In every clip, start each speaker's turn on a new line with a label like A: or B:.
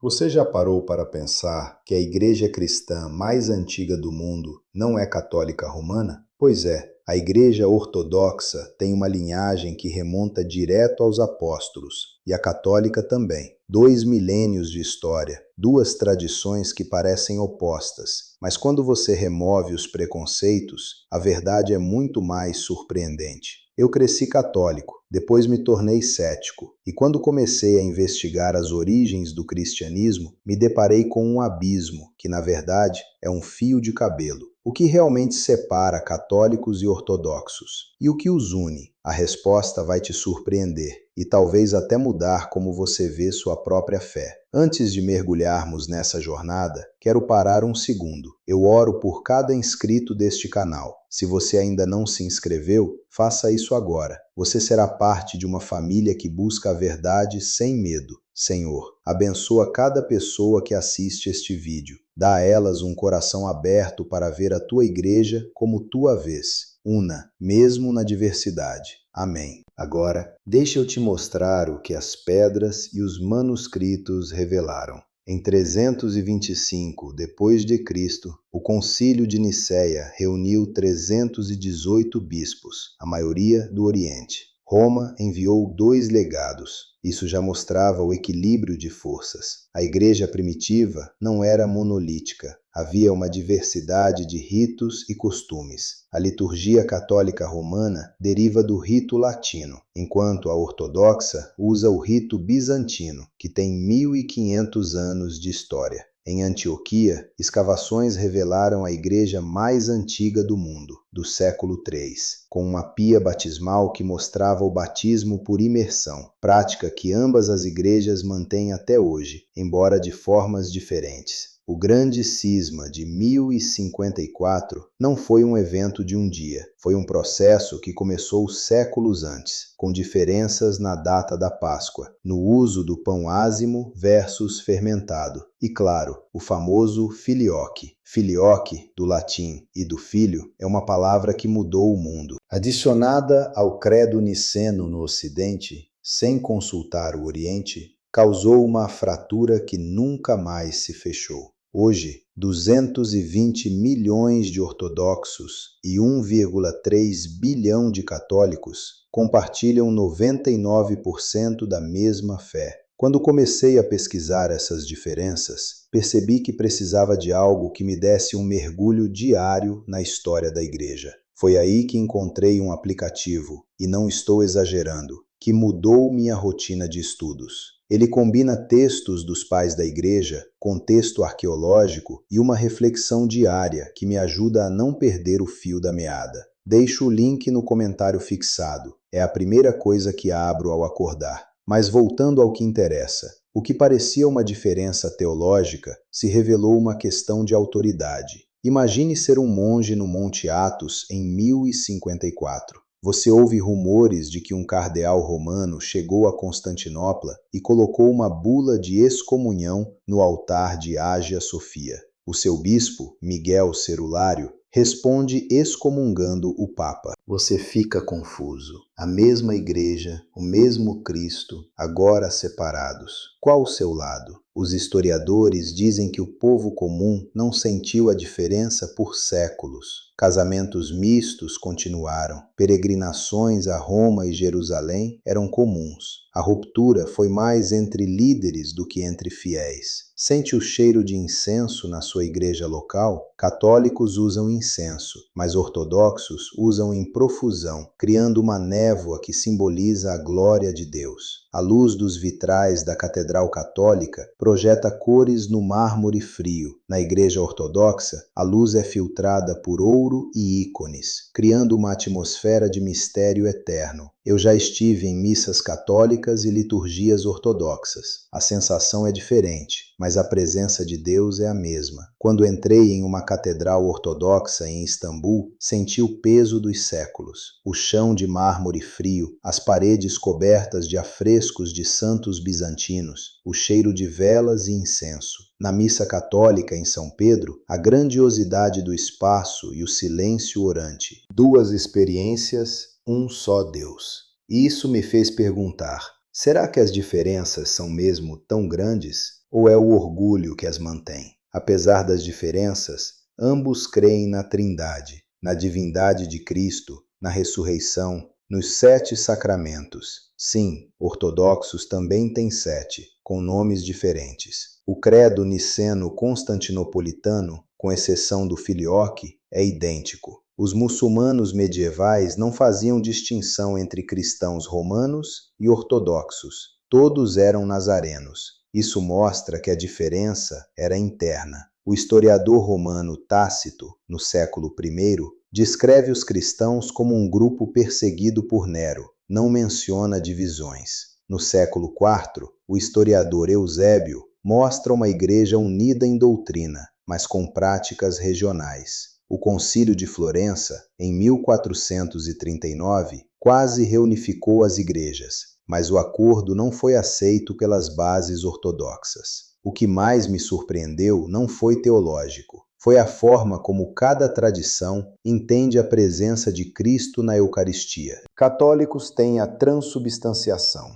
A: Você já parou para pensar que a igreja cristã mais antiga do mundo não é católica romana? Pois é, a Igreja Ortodoxa tem uma linhagem que remonta direto aos apóstolos, e a católica também. 2 milênios de história, duas tradições que parecem opostas, mas quando você remove os preconceitos, a verdade é muito mais surpreendente. Eu cresci católico, depois me tornei cético, e quando comecei a investigar as origens do cristianismo, me deparei com um abismo, que na verdade é um fio de cabelo. O que realmente separa católicos e ortodoxos? E o que os une? A resposta vai te surpreender e talvez até mudar como você vê sua própria fé. Antes de mergulharmos nessa jornada, quero parar um segundo. Eu oro por cada inscrito deste canal. Se você ainda não se inscreveu, faça isso agora. Você será parte de uma família que busca a verdade sem medo. Senhor, abençoa cada pessoa que assiste este vídeo. Dá a elas um coração aberto para ver a tua igreja como tu a vês. Una, mesmo na diversidade. Amém. Agora, deixa eu te mostrar o que as pedras e os manuscritos revelaram. Em 325 depois de Cristo, o Concílio de Nicéia reuniu 318 bispos, a maioria do Oriente. Roma enviou 2 legados. Isso já mostrava o equilíbrio de forças. A igreja primitiva não era monolítica. Havia uma diversidade de ritos e costumes. A liturgia católica romana deriva do rito latino, enquanto a ortodoxa usa o rito bizantino, que tem 1500 anos de história. Em Antioquia, escavações revelaram a igreja mais antiga do mundo, do século III, com uma pia batismal que mostrava o batismo por imersão, prática que ambas as igrejas mantêm até hoje, embora de formas diferentes. O grande cisma de 1054 não foi um evento de um dia, foi um processo que começou séculos antes, com diferenças na data da Páscoa, no uso do pão ázimo versus fermentado, e claro, o famoso filioque. Filioque, do latim, e do filho, é uma palavra que mudou o mundo. Adicionada ao credo niceno no Ocidente, sem consultar o Oriente, causou uma fratura que nunca mais se fechou. Hoje, 220 milhões de ortodoxos e 1,3 bilhão de católicos compartilham 99% da mesma fé. Quando comecei a pesquisar essas diferenças, percebi que precisava de algo que me desse um mergulho diário na história da igreja. Foi aí que encontrei um aplicativo, e não estou exagerando, que mudou minha rotina de estudos. Ele combina textos dos pais da igreja, contexto arqueológico e uma reflexão diária que me ajuda a não perder o fio da meada. Deixo o link no comentário fixado. É a primeira coisa que abro ao acordar. Mas voltando ao que interessa, o que parecia uma diferença teológica se revelou uma questão de autoridade. Imagine ser um monge no Monte Athos em 1054. Você ouve rumores de que um cardeal romano chegou a Constantinopla e colocou uma bula de excomunhão no altar de Ágia Sofia. O seu bispo, Miguel Cerulário, responde excomungando o Papa. Você fica confuso. A mesma igreja, o mesmo Cristo, agora separados. Qual o seu lado? Os historiadores dizem que o povo comum não sentiu a diferença por séculos. Casamentos mistos continuaram. Peregrinações a Roma e Jerusalém eram comuns. A ruptura foi mais entre líderes do que entre fiéis. Sente o cheiro de incenso na sua igreja local? Católicos usam incenso, mas ortodoxos usam em profusão, criando uma névoa que simboliza a glória de Deus. A luz dos vitrais da Catedral Católica projeta cores no mármore frio. Na igreja ortodoxa, a luz é filtrada por ouro e ícones, criando uma atmosfera de mistério eterno. Eu já estive em missas católicas e liturgias ortodoxas. A sensação é diferente, mas a presença de Deus é a mesma. Quando entrei em uma catedral ortodoxa em Istambul, senti o peso dos séculos. O chão de mármore frio, as paredes cobertas de afrescos de santos bizantinos, o cheiro de velas e incenso. Na missa católica em São Pedro, a grandiosidade do espaço e o silêncio orante. 2 experiências, um só Deus. E isso me fez perguntar: será que as diferenças são mesmo tão grandes? ou é o orgulho que as mantém? Apesar das diferenças, ambos creem na Trindade, na divindade de Cristo, na ressurreição, nos 7 sacramentos. Sim, ortodoxos também têm 7, com nomes diferentes. O credo niceno-constantinopolitano, com exceção do Filioque, é idêntico. Os muçulmanos medievais não faziam distinção entre cristãos romanos e ortodoxos. Todos eram nazarenos. Isso mostra que a diferença era interna. O historiador romano Tácito, no século I, descreve os cristãos como um grupo perseguido por Nero, não menciona divisões. No século IV, o historiador Eusébio mostra uma igreja unida em doutrina, mas com práticas regionais. O Concílio de Florença, em 1439, quase reunificou as igrejas, mas o acordo não foi aceito pelas bases ortodoxas. O que mais me surpreendeu não foi teológico, foi a forma como cada tradição entende a presença de Cristo na Eucaristia. Católicos têm a transubstanciação.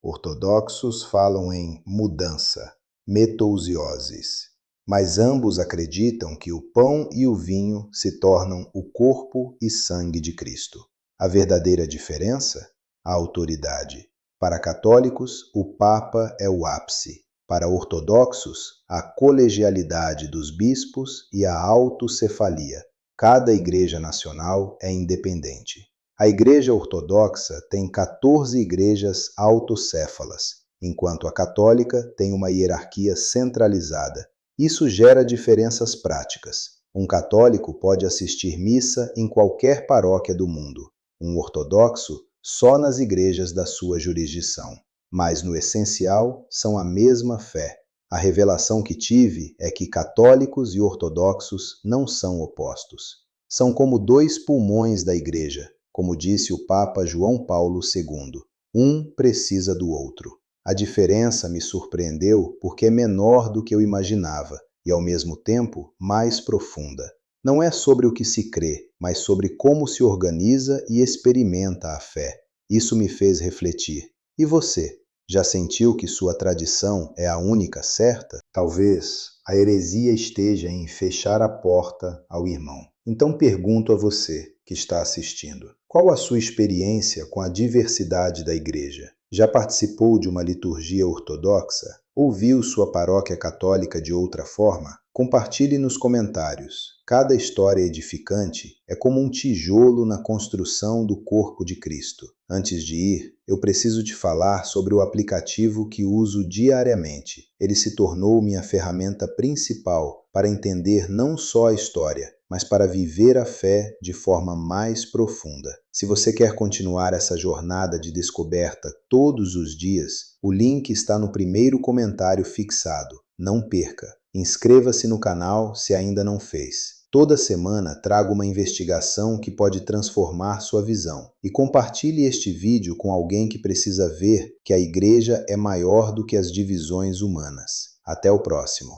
A: Ortodoxos falam em mudança, metousioses. Mas ambos acreditam que o pão e o vinho se tornam o corpo e sangue de Cristo. A verdadeira diferença? A autoridade. Para católicos, o Papa é o ápice. Para ortodoxos, a colegialidade dos bispos e a autocefalia. Cada igreja nacional é independente. A Igreja Ortodoxa tem 14 igrejas autocéfalas, enquanto a católica tem uma hierarquia centralizada. Isso gera diferenças práticas. Um católico pode assistir missa em qualquer paróquia do mundo. Um ortodoxo só nas igrejas da sua jurisdição. Mas, no essencial, são a mesma fé. A revelação que tive é que católicos e ortodoxos não são opostos. São como 2 pulmões da igreja, como disse o Papa João Paulo II. Um precisa do outro. A diferença me surpreendeu porque é menor do que eu imaginava e, ao mesmo tempo, mais profunda. Não é sobre o que se crê, mas sobre como se organiza e experimenta a fé. Isso me fez refletir. E você? Já sentiu que sua tradição é a única certa? Talvez a heresia esteja em fechar a porta ao irmão. Então pergunto a você que está assistindo: qual a sua experiência com a diversidade da igreja? Já participou de uma liturgia ortodoxa? Ou viu sua paróquia católica de outra forma? Compartilhe nos comentários. Cada história edificante é como um tijolo na construção do corpo de Cristo. Antes de ir, eu preciso te falar sobre o aplicativo que uso diariamente. Ele se tornou minha ferramenta principal para entender não só a história, mas para viver a fé de forma mais profunda. Se você quer continuar essa jornada de descoberta todos os dias, o link está no primeiro comentário fixado. Não perca! Inscreva-se no canal se ainda não fez. Toda semana trago uma investigação que pode transformar sua visão. E compartilhe este vídeo com alguém que precisa ver que a igreja é maior do que as divisões humanas. Até o próximo!